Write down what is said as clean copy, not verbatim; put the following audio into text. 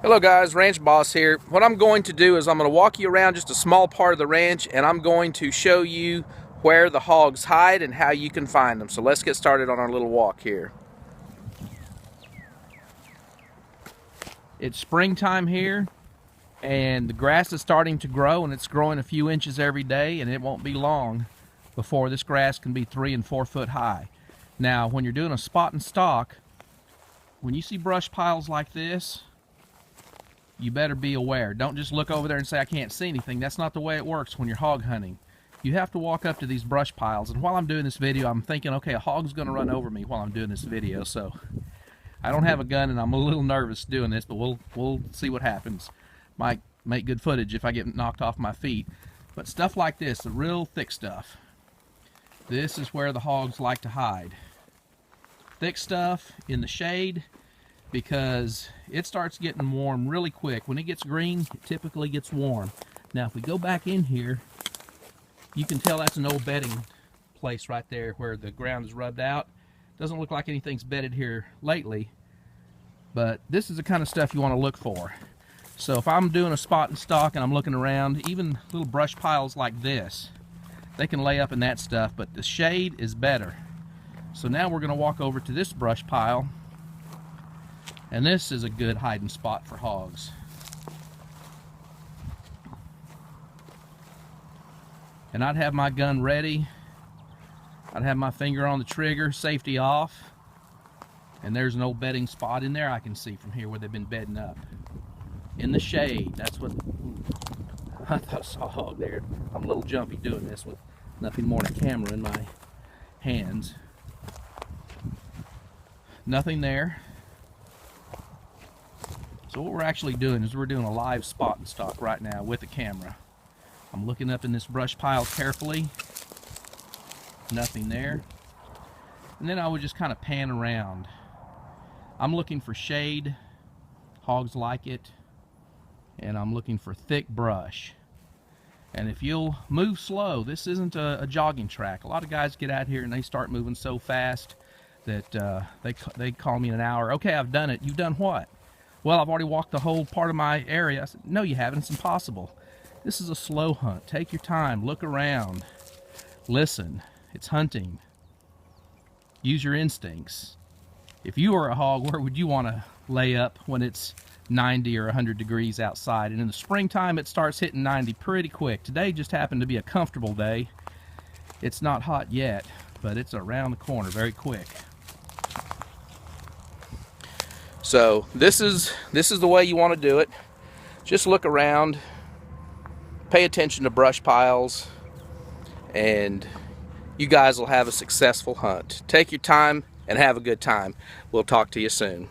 Hello guys, Ranch Boss here. What I'm going to do is I'm going to walk you around just a small part of the ranch, and I'm going to show you where the hogs hide and how you can find them. So let's get started on our little walk here. It's springtime here, and the grass is starting to grow, and it's growing a few inches every day, and it won't be long before this grass can be 3 and 4 foot high. Now, when you're doing a spot and stalk, when you see brush piles like this, you better be aware. Don't just look over there and say, I can't see anything. That's not the way it works when you're hog hunting. You have to walk up to these brush piles, and while I'm doing this video, I'm thinking, okay, a hog's gonna run over me while I'm doing this video, so I don't have a gun and I'm a little nervous doing this, but we'll see what happens. Might make good footage if I get knocked off my feet. But stuff like this, the real thick stuff, this is where the hogs like to hide. Thick stuff in the shade, because it starts getting warm really quick. When it gets green, it typically gets warm. Now if we go back in here, you can tell that's an old bedding place right there where the ground is rubbed out. Doesn't look like anything's bedded here lately, but this is the kind of stuff you want to look for. So if I'm doing a spot and stalk and I'm looking around, even little brush piles like this, they can lay up in that stuff, but the shade is better. So now we're going to walk over to this brush pile, and this is a good hiding spot for hogs. And I'd have my gun ready. I'd have my finger on the trigger, safety off. And there's an old bedding spot in there I can see from here where they've been bedding up. In the shade, that's what... I thought I saw a hog there. I'm a little jumpy doing this with nothing more than a camera in my hands. Nothing there. So what we're actually doing is we're doing a live spot and stalk right now with the camera. I'm looking up in this brush pile carefully. Nothing there. And then I would just kind of pan around. I'm looking for shade. Hogs like it. And I'm looking for thick brush. And if you'll move slow, this isn't a jogging track. A lot of guys get out here and they start moving so fast that they call me in an hour. Okay, I've done it. You've done what? Well, I've already walked the whole part of my area. I said, no, you haven't. It's impossible. This is a slow hunt. Take your time. Look around. Listen. It's hunting. Use your instincts. If you were a hog, where would you want to lay up when it's 90 or 100 degrees outside? And in the springtime, it starts hitting 90 pretty quick. Today just happened to be a comfortable day. It's not hot yet, but it's around the corner very quick. So this is the way you want to do it. Just look around, pay attention to brush piles, and you guys will have a successful hunt. Take your time and have a good time. We'll talk to you soon.